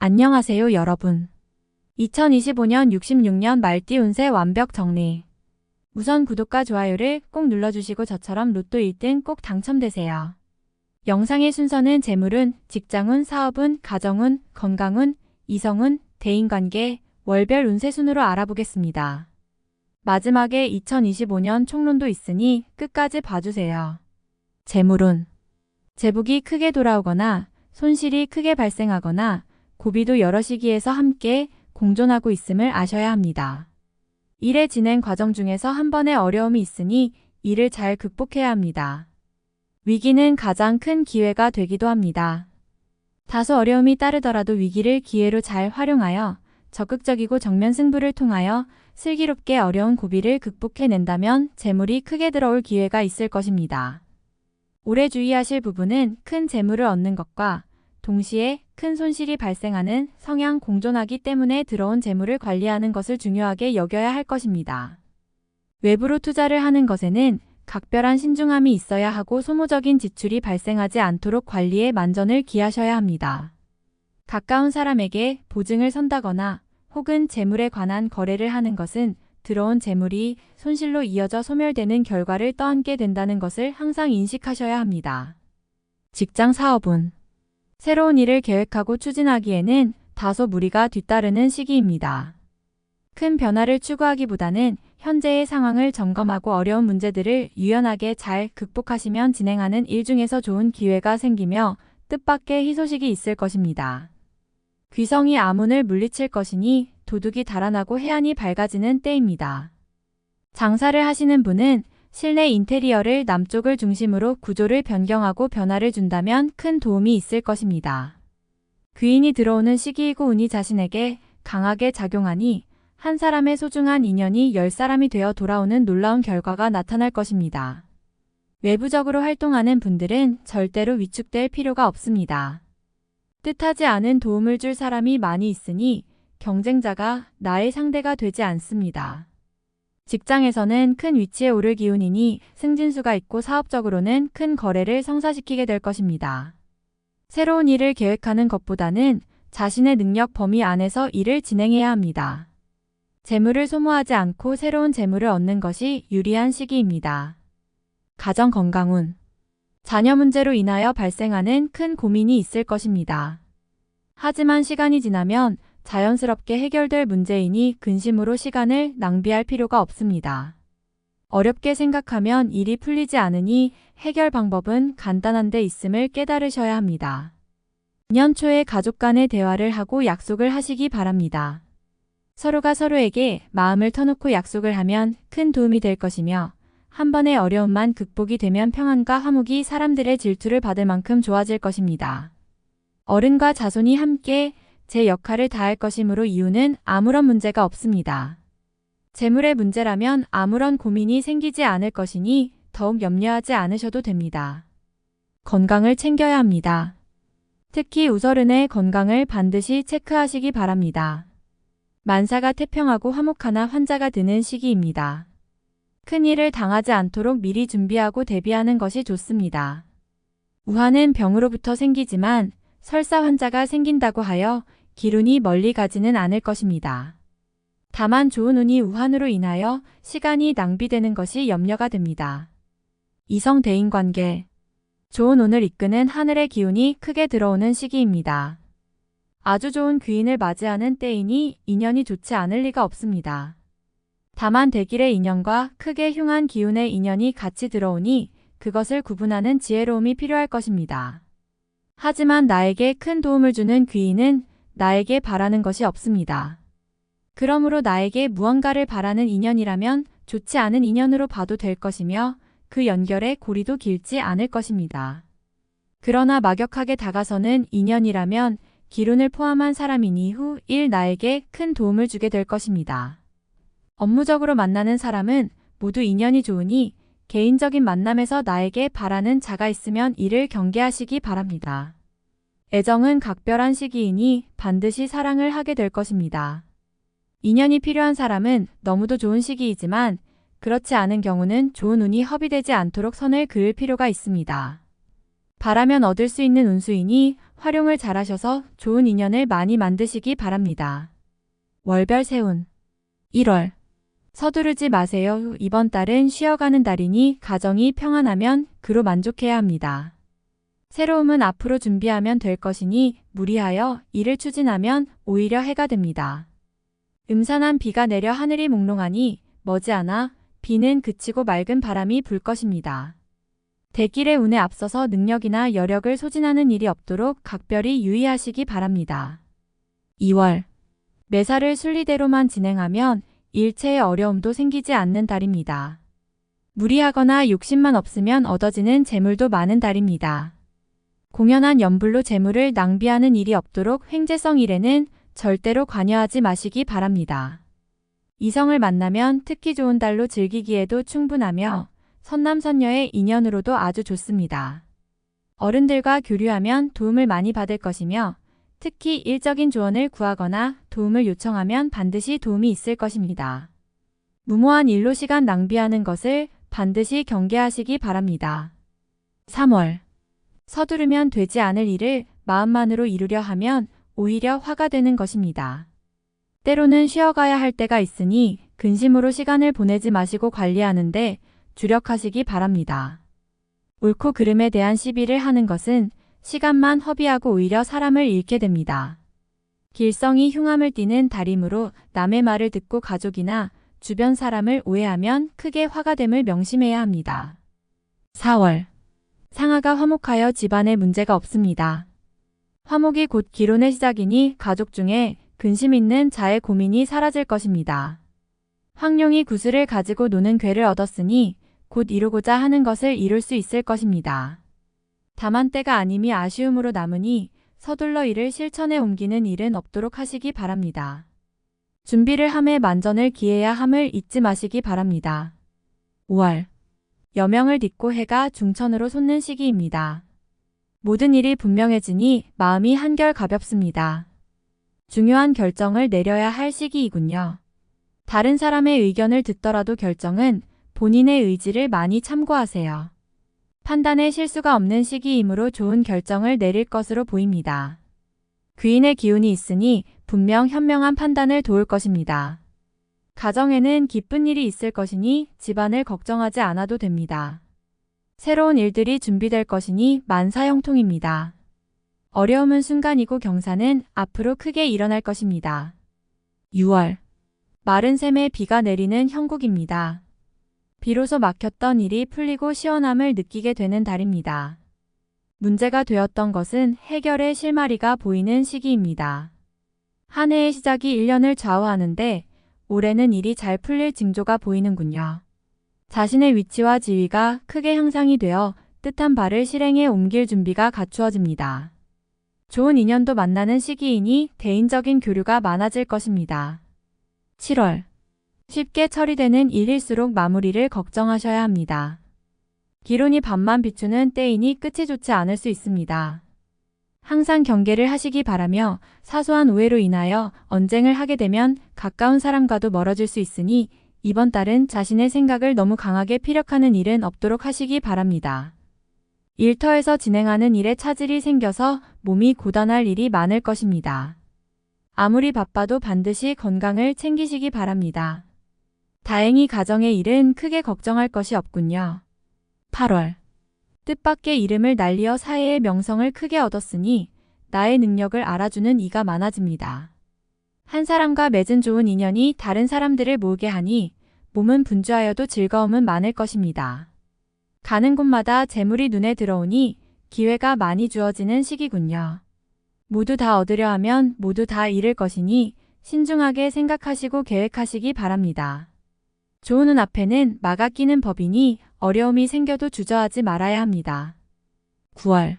안녕하세요, 여러분. 2025년 66년 말띠 운세 완벽 정리. 우선 구독과 좋아요를 꼭 눌러주시고 저처럼 로또 1등 꼭 당첨되세요. 영상의 순서는 재물운, 직장운, 사업운, 가정운, 건강운, 이성운, 대인관계, 월별 운세 순으로 알아보겠습니다. 마지막에 2025년 총론도 있으니 끝까지 봐주세요. 재물운. 재복이 크게 돌아오거나 손실이 크게 발생하거나 고비도 여러 시기에서 함께 공존하고 있음을 아셔야 합니다. 일의 진행 과정 중에서 한 번의 어려움이 있으니 이를 잘 극복해야 합니다. 위기는 가장 큰 기회가 되기도 합니다. 다소 어려움이 따르더라도 위기를 기회로 잘 활용하여 적극적이고 정면 승부를 통하여 슬기롭게 어려운 고비를 극복해낸다면 재물이 크게 들어올 기회가 있을 것입니다. 올해 주의하실 부분은 큰 재물을 얻는 것과 동시에 큰 손실이 발생하는 성향 공존하기 때문에 들어온 재물을 관리하는 것을 중요하게 여겨야 할 것입니다. 외부로 투자를 하는 것에는 각별한 신중함이 있어야 하고 소모적인 지출이 발생하지 않도록 관리에 만전을 기하셔야 합니다. 가까운 사람에게 보증을 선다거나 혹은 재물에 관한 거래를 하는 것은 들어온 재물이 손실로 이어져 소멸되는 결과를 떠안게 된다는 것을 항상 인식하셔야 합니다. 직장 사업운. 새로운 일을 계획하고 추진하기에는 다소 무리가 뒤따르는 시기입니다. 큰 변화를 추구하기보다는 현재의 상황을 점검하고 어려운 문제들을 유연하게 잘 극복하시면 진행하는 일 중에서 좋은 기회가 생기며 뜻밖의 희소식이 있을 것입니다. 귀성이 아문을 물리칠 것이니 도둑이 달아나고 해안이 밝아지는 때입니다. 장사를 하시는 분은 실내 인테리어를 남쪽을 중심으로 구조를 변경하고 변화를 준다면 큰 도움이 있을 것입니다. 귀인이 들어오는 시기이고 운이 자신에게 강하게 작용하니 한 사람의 소중한 인연이 10사람이 되어 돌아오는 놀라운 결과가 나타날 것입니다. 외부적으로 활동하는 분들은 절대로 위축될 필요가 없습니다. 뜻하지 않은 도움을 줄 사람이 많이 있으니 경쟁자가 나의 상대가 되지 않습니다. 직장에서는 큰 위치에 오를 기운이니 승진수가 있고 사업적으로는 큰 거래를 성사시키게 될 것입니다. 새로운 일을 계획하는 것보다는 자신의 능력 범위 안에서 일을 진행해야 합니다. 재물을 소모하지 않고 새로운 재물을 얻는 것이 유리한 시기입니다. 가정 건강운. 자녀 문제로 인하여 발생하는 큰 고민이 있을 것입니다. 하지만 시간이 지나면 자연스럽게 해결될 문제이니 근심으로 시간을 낭비할 필요가 없습니다. 어렵게 생각하면 일이 풀리지 않으니 해결 방법은 간단한 데 있음을 깨달으셔야 합니다. 년 초에 가족 간의 대화를 하고 약속을 하시기 바랍니다. 서로가 서로에게 마음을 터놓고 약속을 하면 큰 도움이 될 것이며 한 번의 어려움만 극복이 되면 평안과 화목이 사람들의 질투를 받을 만큼 좋아질 것입니다. 어른과 자손이 함께 제 역할을 다할 것이므로 이유는 아무런 문제가 없습니다. 재물의 문제라면 아무런 고민이 생기지 않을 것이니 더욱 염려하지 않으셔도 됩니다. 건강을 챙겨야 합니다. 특히 우설은의 건강을 반드시 체크하시기 바랍니다. 만사가 태평하고 화목하나 환자가 드는 시기입니다. 큰일을 당하지 않도록 미리 준비하고 대비하는 것이 좋습니다. 우환은 병으로부터 생기지만 설사 환자가 생긴다고 하여 기운이 멀리 가지는 않을 것입니다. 다만 좋은 운이 우환으로 인하여 시간이 낭비되는 것이 염려가 됩니다. 이성 대인관계. 좋은 운을 이끄는 하늘의 기운이 크게 들어오는 시기입니다. 아주 좋은 귀인을 맞이하는 때이니 인연이 좋지 않을 리가 없습니다. 다만 대길의 인연과 크게 흉한 기운의 인연이 같이 들어오니 그것을 구분하는 지혜로움이 필요할 것입니다. 하지만 나에게 큰 도움을 주는 귀인은 나에게 바라는 것이 없습니다. 그러므로 나에게 무언가를 바라는 인연이라면 좋지 않은 인연으로 봐도 될 것이며 그 연결의 고리도 길지 않을 것입니다. 그러나 막역하게 다가서는 인연이라면 기운을 포함한 사람이니 후 일 나에게 큰 도움을 주게 될 것입니다. 업무적으로 만나는 사람은 모두 인연이 좋으니 개인적인 만남에서 나에게 바라는 자가 있으면 이를 경계하시기 바랍니다. 애정은 각별한 시기이니 반드시 사랑을 하게 될 것입니다. 인연이 필요한 사람은 너무도 좋은 시기이지만 그렇지 않은 경우는 좋은 운이 허비되지 않도록 선을 그을 필요가 있습니다. 바라면 얻을 수 있는 운수이니 활용을 잘하셔서 좋은 인연을 많이 만드시기 바랍니다. 월별 세운 1월 서두르지 마세요. 이번 달은 쉬어가는 달이니 가정이 평안하면 그로 만족해야 합니다. 새로움은 앞으로 준비하면 될 것이니 무리하여 일을 추진하면 오히려 해가 됩니다. 음산한 비가 내려 하늘이 몽롱하니 머지않아 비는 그치고 맑은 바람이 불 것입니다. 대길의 운에 앞서서 능력이나 여력을 소진하는 일이 없도록 각별히 유의하시기 바랍니다. 2월 매사를 순리대로만 진행하면 일체의 어려움도 생기지 않는 달입니다. 무리하거나 욕심만 없으면 얻어지는 재물도 많은 달입니다. 공연한 연불로 재물을 낭비하는 일이 없도록 횡재성 일에는 절대로 관여하지 마시기 바랍니다. 이성을 만나면 특히 좋은 달로 즐기기에도 충분하며 선남선녀의 인연으로도 아주 좋습니다. 어른들과 교류하면 도움을 많이 받을 것이며 특히 일적인 조언을 구하거나 도움을 요청하면 반드시 도움이 있을 것입니다. 무모한 일로 시간 낭비하는 것을 반드시 경계하시기 바랍니다. 3월 서두르면 되지 않을 일을 마음만으로 이루려 하면 오히려 화가 되는 것입니다. 때로는 쉬어가야 할 때가 있으니 근심으로 시간을 보내지 마시고 관리하는데 주력하시기 바랍니다. 옳고 그름에 대한 시비를 하는 것은 시간만 허비하고 오히려 사람을 잃게 됩니다. 길성이 흉함을 띠는 달이므로 남의 말을 듣고 가족이나 주변 사람을 오해하면 크게 화가 됨을 명심해야 합니다. 4월 상하가 화목하여 집안에 문제가 없습니다. 화목이 곧 기론의 시작이니 가족 중에 근심 있는 자의 고민이 사라질 것입니다. 황룡이 구슬을 가지고 노는 괴를 얻었으니 곧 이루고자 하는 것을 이룰 수 있을 것입니다. 다만 때가 아님이 아쉬움으로 남으니 서둘러 이를 실천에 옮기는 일은 없도록 하시기 바랍니다. 준비를 함에 만전을 기해야 함을 잊지 마시기 바랍니다. 5월 여명을 딛고 해가 중천으로 솟는 시기입니다. 모든 일이 분명해지니 마음이 한결 가볍습니다. 중요한 결정을 내려야 할 시기이군요. 다른 사람의 의견을 듣더라도 결정은 본인의 의지를 많이 참고하세요. 판단에 실수가 없는 시기이므로 좋은 결정을 내릴 것으로 보입니다. 귀인의 기운이 있으니 분명 현명한 판단을 도울 것입니다. 가정에는 기쁜 일이 있을 것이니 집안을 걱정하지 않아도 됩니다. 새로운 일들이 준비될 것이니 만사형통입니다. 어려움은 순간이고 경사는 앞으로 크게 일어날 것입니다. 6월 마른 샘에 비가 내리는 형국입니다. 비로소 막혔던 일이 풀리고 시원함을 느끼게 되는 달입니다. 문제가 되었던 것은 해결의 실마리가 보이는 시기입니다. 한 해의 시작이 1년을 좌우하는데 올해는 일이 잘 풀릴 징조가 보이는군요. 자신의 위치와 지위가 크게 향상이 되어 뜻한 바를 실행에 옮길 준비가 갖추어집니다. 좋은 인연도 만나는 시기이니 대인적인 교류가 많아질 것입니다. 7월 쉽게 처리되는 일일수록 마무리를 걱정하셔야 합니다. 기론이 밤만 비추는 때이니 끝이 좋지 않을 수 있습니다. 항상 경계를 하시기 바라며 사소한 오해로 인하여 언쟁을 하게 되면 가까운 사람과도 멀어질 수 있으니 이번 달은 자신의 생각을 너무 강하게 피력하는 일은 없도록 하시기 바랍니다. 일터에서 진행하는 일에 차질이 생겨서 몸이 고단할 일이 많을 것입니다. 아무리 바빠도 반드시 건강을 챙기시기 바랍니다. 다행히 가정의 일은 크게 걱정할 것이 없군요. 8월 뜻밖의 이름을 날리어 사회의 명성을 크게 얻었으니 나의 능력을 알아주는 이가 많아집니다. 한 사람과 맺은 좋은 인연이 다른 사람들을 모으게 하니 몸은 분주하여도 즐거움은 많을 것입니다. 가는 곳마다 재물이 눈에 들어오니 기회가 많이 주어지는 시기군요. 모두 다 얻으려 하면 모두 다 잃을 것이니 신중하게 생각하시고 계획하시기 바랍니다. 좋은 운 앞에는 막아 끼는 법이니 어려움이 생겨도 주저하지 말아야 합니다. 9월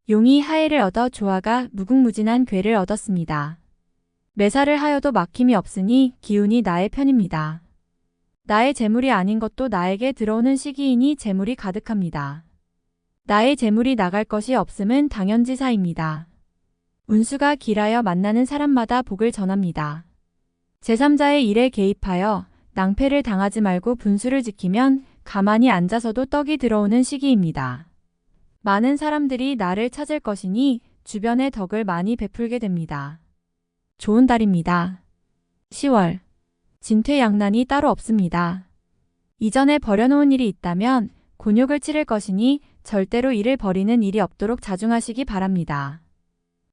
용이 하해를 얻어 조화가 무궁무진한 괴를 얻었습니다. 매사를 하여도 막힘이 없으니 기운이 나의 편입니다. 나의 재물이 아닌 것도 나에게 들어오는 시기이니 재물이 가득합니다. 나의 재물이 나갈 것이 없음은 당연지사입니다. 운수가 길하여 만나는 사람마다 복을 전합니다. 제3자의 일에 개입하여 낭패를 당하지 말고 분수를 지키면 가만히 앉아서도 떡이 들어오는 시기입니다. 많은 사람들이 나를 찾을 것이니 주변에 덕을 많이 베풀게 됩니다. 좋은 달입니다. 10월. 진퇴양난이 따로 없습니다. 이전에 버려놓은 일이 있다면 곤욕을 치를 것이니 절대로 이를 버리는 일이 없도록 자중하시기 바랍니다.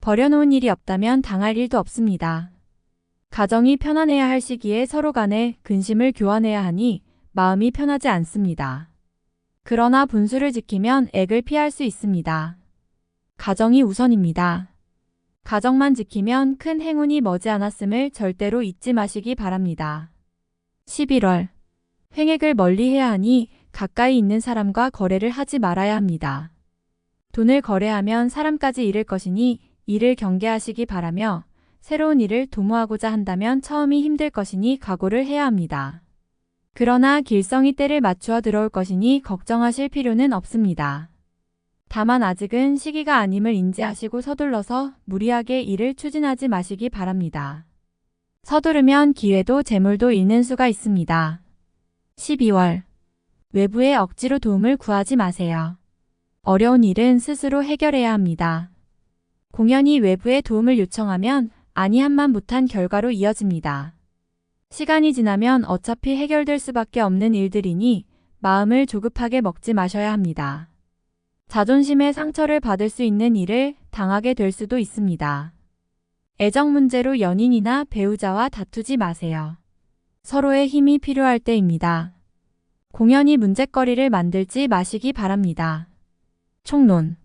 버려놓은 일이 없다면 당할 일도 없습니다. 가정이 편안해야 할 시기에 서로 간에 근심을 교환해야 하니 마음이 편하지 않습니다. 그러나 분수를 지키면 액을 피할 수 있습니다. 가정이 우선입니다. 가정만 지키면 큰 행운이 머지않았음을 절대로 잊지 마시기 바랍니다. 11월. 횡액을 멀리해야 하니 가까이 있는 사람과 거래를 하지 말아야 합니다. 돈을 거래하면 사람까지 잃을 것이니 이를 경계하시기 바라며 새로운 일을 도모하고자 한다면 처음이 힘들 것이니 각오를 해야 합니다. 그러나 길성이 때를 맞추어 들어올 것이니 걱정하실 필요는 없습니다. 다만 아직은 시기가 아님을 인지하시고 서둘러서 무리하게 일을 추진하지 마시기 바랍니다. 서두르면 기회도 재물도 잃는 수가 있습니다. 12월. 외부의 억지로 도움을 구하지 마세요. 어려운 일은 스스로 해결해야 합니다. 공연히 외부의 도움을 요청하면 아니함만 못한 결과로 이어집니다. 시간이 지나면 어차피 해결될 수밖에 없는 일들이니 마음을 조급하게 먹지 마셔야 합니다. 자존심의 상처를 받을 수 있는 일을 당하게 될 수도 있습니다. 애정 문제로 연인이나 배우자와 다투지 마세요. 서로의 힘이 필요할 때입니다. 공연히 문제거리를 만들지 마시기 바랍니다. 총론.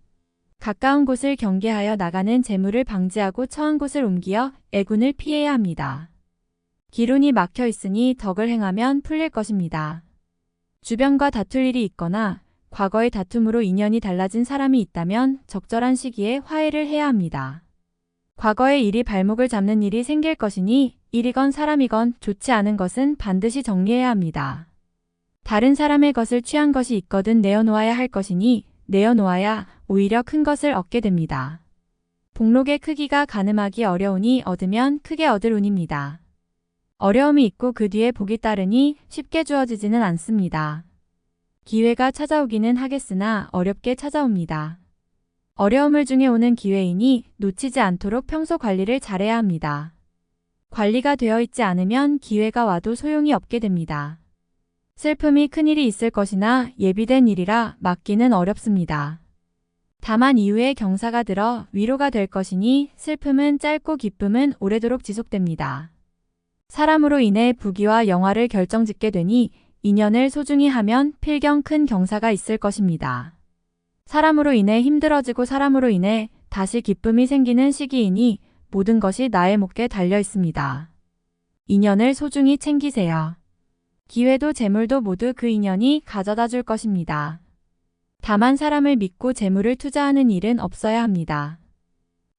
가까운 곳을 경계하여 나가는 재물을 방지하고 처한 곳을 옮겨 애군을 피해야 합니다. 기론이 막혀 있으니 덕을 행하면 풀릴 것입니다. 주변과 다툴 일이 있거나 과거의 다툼으로 인연이 달라진 사람이 있다면 적절한 시기에 화해를 해야 합니다. 과거의 일이 발목을 잡는 일이 생길 것이니 일이건 사람이건 좋지 않은 것은 반드시 정리해야 합니다. 다른 사람의 것을 취한 것이 있거든 내어놓아야 할 것이니 내어놓아야 오히려 큰 것을 얻게 됩니다. 복록의 크기가 가늠하기 어려우니 얻으면 크게 얻을 운입니다. 어려움이 있고 그 뒤에 복이 따르니 쉽게 주어지지는 않습니다. 기회가 찾아오기는 하겠으나 어렵게 찾아옵니다. 어려움을 중에 오는 기회이니 놓치지 않도록 평소 관리를 잘해야 합니다. 관리가 되어 있지 않으면 기회가 와도 소용이 없게 됩니다. 슬픔이 큰일이 있을 것이나 예비된 일이라 막기는 어렵습니다. 다만 이후에 경사가 들어 위로가 될 것이니 슬픔은 짧고 기쁨은 오래도록 지속됩니다. 사람으로 인해 부귀와 영화를 결정짓게 되니 인연을 소중히 하면 필경 큰 경사가 있을 것입니다. 사람으로 인해 힘들어지고 사람으로 인해 다시 기쁨이 생기는 시기이니 모든 것이 나의 몫에 달려 있습니다. 인연을 소중히 챙기세요. 기회도 재물도 모두 그 인연이 가져다 줄 것입니다. 다만 사람을 믿고 재물을 투자하는 일은 없어야 합니다.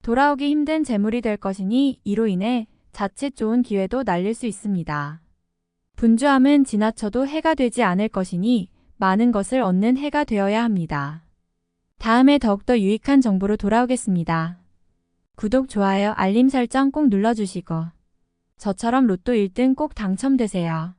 돌아오기 힘든 재물이 될 것이니 이로 인해 자칫 좋은 기회도 날릴 수 있습니다. 분주함은 지나쳐도 해가 되지 않을 것이니 많은 것을 얻는 해가 되어야 합니다. 다음에 더욱더 유익한 정보로 돌아오겠습니다. 구독, 좋아요, 알림 설정 꼭 눌러주시고 저처럼 로또 1등 꼭 당첨되세요.